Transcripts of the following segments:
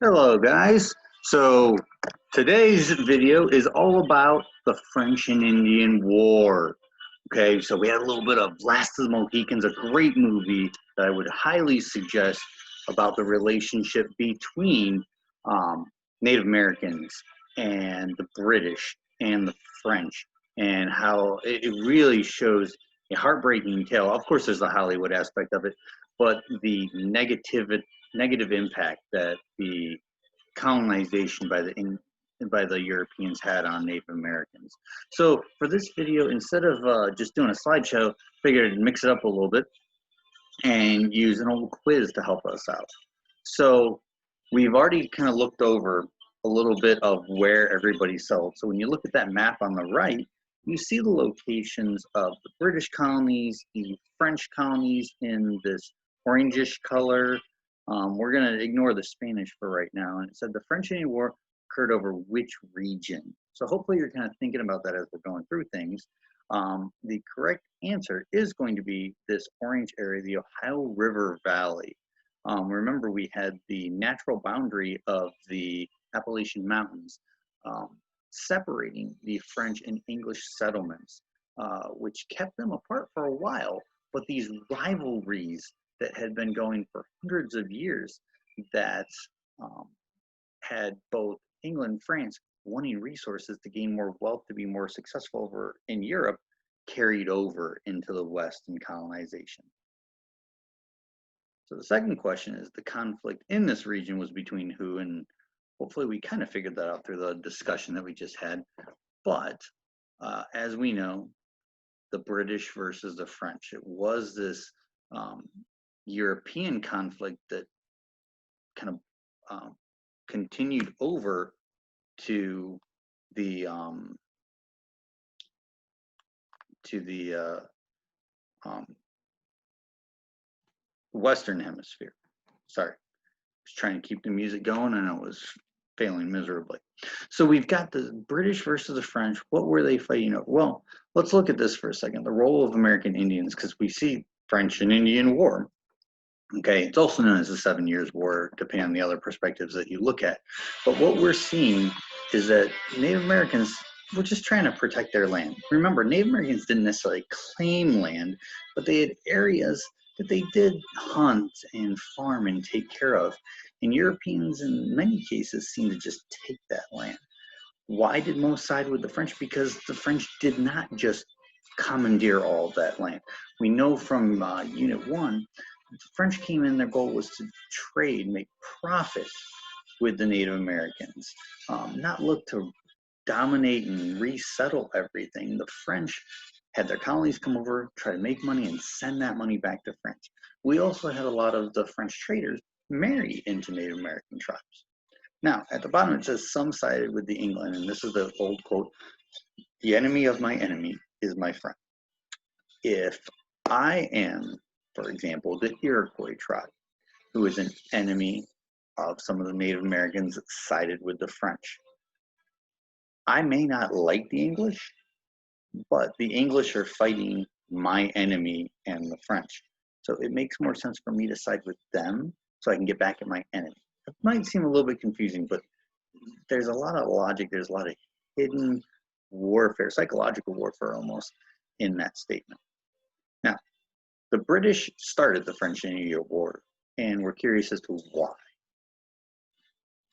Hello guys. So today's video is all about the French and Indian War. Okay, so we had a little bit of Last of the Mohicans, a great movie that I would highly suggest about the relationship between um, Native Americans and the British and the French, and how it really shows a heartbreaking tale. Of course, there's the Hollywood aspect of it, but the negative impact that the colonization by the Europeans had on Native Americans. So for this video, instead of just doing a slideshow, figured I'd mix it up a little bit and use an old quiz to help us out. So we've already kind of looked over a little bit of where everybody settled. So when you look at that map on the right, you see the locations of the British colonies, the French colonies in this orangish color. We're going to ignore the Spanish for right now. And it said the French Indian War occurred over which region? So hopefully you're kind of thinking about that as we're going through things. The correct answer is going to be this orange area, the Ohio River Valley. Remember, we had the natural boundary of the Appalachian Mountains separating the French and English settlements, which kept them apart for a while. But these rivalries that had been going for hundreds of years that had both England and France wanting resources to gain more wealth to be more successful over in Europe carried over into the West in colonization. So the second question is the conflict in this region was between who, and hopefully we kind of figured that out through the discussion that we just had. But as we know, the British versus the French, it was this European conflict that kind of continued over to the Western Hemisphere. Sorry, I was trying to keep the music going and I was failing miserably. So we've got the British versus the French. What were they fighting over? Well, let's look at this for a second. The role of American Indians, because we see French and Indian War. Okay, it's also known as the 7 Years' War, depending on the other perspectives that you look at. But what we're seeing is that Native Americans were just trying to protect their land. Remember, Native Americans didn't necessarily claim land, but they had areas that they did hunt and farm and take care of. And Europeans, in many cases, seem to just take that land. Why did most side with the French? Because the French did not just commandeer all of that land. We know from Unit 1, the French came in, their goal was to trade, make profit with the Native Americans, not look to dominate and resettle everything. The French had their colonies come over, try to make money and send that money back to France. We also had a lot of the French traders marry into Native American tribes. Now, at the bottom it says some sided with the England, and this is the old quote, the enemy of my enemy is my friend. If I am, for example, the Iroquois tribe, who is an enemy of some of the Native Americans that sided with the French, I may not like the English, but the English are fighting my enemy and the French. So it makes more sense for me to side with them so I can get back at my enemy. It might seem a little bit confusing, but there's a lot of logic, there's a lot of hidden warfare, psychological warfare almost, in that statement. Now, the British started the French and Indian War, and we're curious as to why.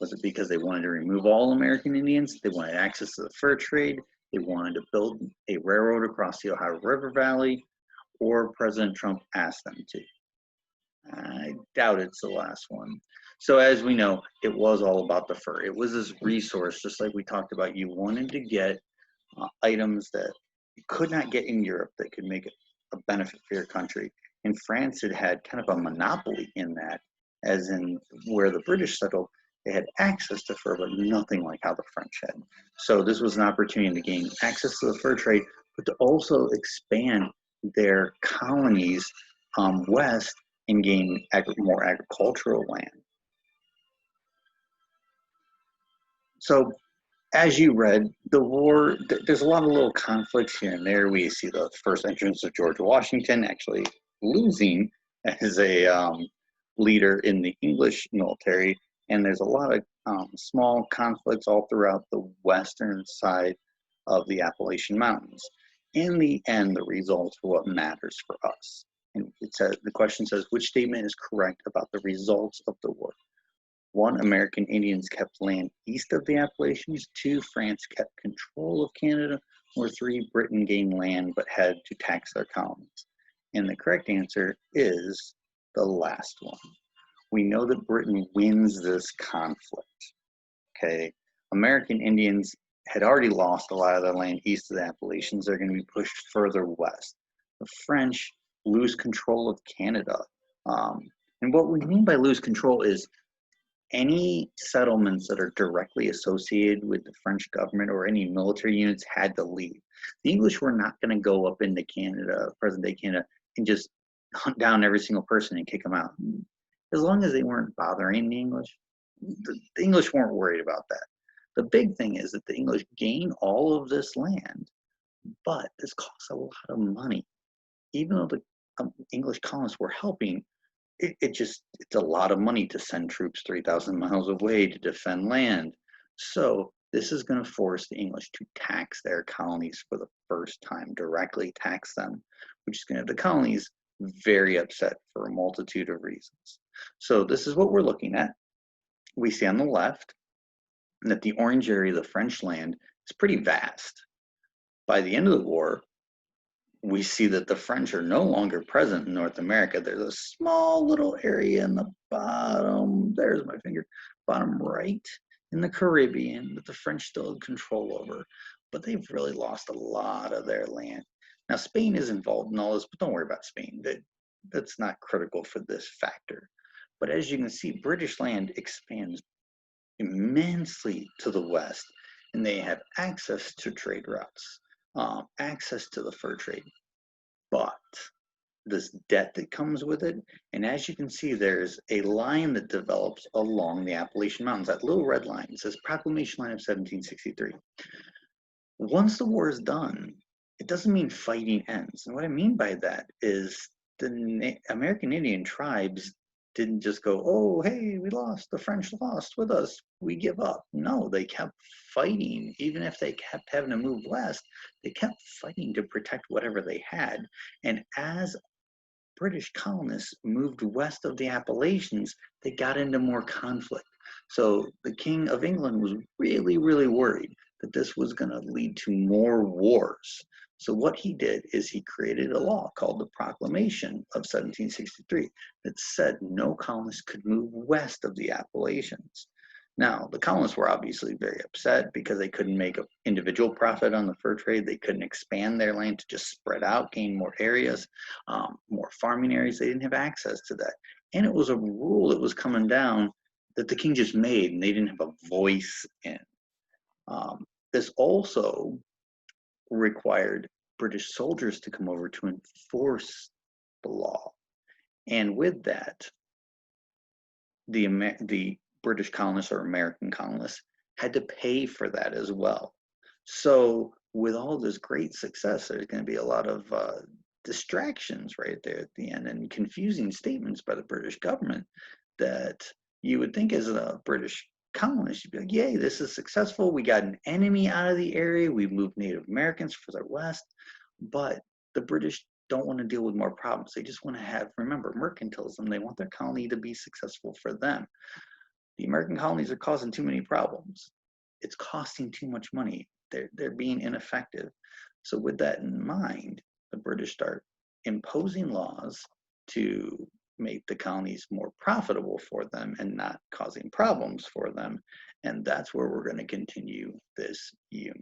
Was it because they wanted to remove all American Indians? They wanted access to the fur trade? They wanted to build a railroad across the Ohio River Valley? Or President Trump asked them to? I doubt it's the last one. So as we know, it was all about the fur. It was this resource, just like we talked about. You wanted to get items that you could not get in Europe that could make a benefit for your country. And France had had kind of a monopoly in that, as in where the British settled, they had access to fur, but nothing like how the French had. So this was an opportunity to gain access to the fur trade, but to also expand their colonies west and gain more agricultural land. So as you read, the war, there's a lot of little conflicts here and there. We see the first entrance of George Washington actually losing as a leader in the English military And there's a lot of small conflicts all throughout the western side of the Appalachian Mountains. In the end, the results are what matters for us. And it says, the question says, which statement is correct about the results of the war? 1, American Indians kept land east of the Appalachians. 2, France kept control of Canada. Or 3, Britain gained land but had to tax their colonies. And the correct answer is the last one. We know that Britain wins this conflict. Okay, American Indians had already lost a lot of their land east of the Appalachians. They're going to be pushed further west. The French lose control of Canada. And what we mean by lose control is any settlements that are directly associated with the French government or any military units had to leave. The English were not going to go up into Canada, present-day Canada, and just hunt down every single person and kick them out. As long as they weren't bothering the English, the English weren't worried about that. The big thing is that the English gain all of this land, but this costs a lot of money. Even though the English colonists were helping, it's a lot of money to send troops 3,000 miles away to defend land. So this is going to force the English to tax their colonies for the first time, directly tax them, which is going to have the colonies very upset for a multitude of reasons. So this is what we're looking at. We see on the left that the orange area of the French land is pretty vast. By the end of the war, we see that the French are no longer present in North America. There's a small little area in the bottom, there's my finger, bottom right in the Caribbean that the French still had control over, but they've really lost a lot of their land. Now, Spain is involved in all this, but don't worry about Spain. That's not critical for this factor. But as you can see, British land expands immensely to the west, and they have access to trade routes, access to the fur trade. But this debt that comes with it, and as you can see, there's a line that develops along the Appalachian Mountains. That little red line, it says Proclamation Line of 1763. Once the war is done, it doesn't mean fighting ends. And what I mean by that is the American Indian tribes didn't just go, oh, hey, we lost, the French lost with us, we give up. No, they kept fighting. Even if they kept having to move west, they kept fighting to protect whatever they had. And as British colonists moved west of the Appalachians, they got into more conflict. So the King of England was really, really worried that this was going to lead to more wars. So what he did is he created a law called the Proclamation of 1763 that said no colonists could move west of the Appalachians. Now, the colonists were obviously very upset because they couldn't make an individual profit on the fur trade. They couldn't expand their land to just spread out, gain more areas, more farming areas. They didn't have access to that. And it was a rule that was coming down that the king just made, and they didn't have a voice in. This also required British soldiers to come over to enforce the law. And with that, the British colonists or American colonists had to pay for that as well. So with all this great success, there's going to be a lot of distractions right there at the end and confusing statements by the British government that you would think as a British colonist, you'd be like, yay, this is successful. We got an enemy out of the area. We moved Native Americans further west. But the British don't want to deal with more problems. They just want to have, remember, mercantilism. They want their colony to be successful for them. The American colonies are causing too many problems. It's costing too much money. They're being ineffective. So with that in mind, the British start imposing laws to make the colonies more profitable for them and not causing problems for them. And that's where we're going to continue this unit.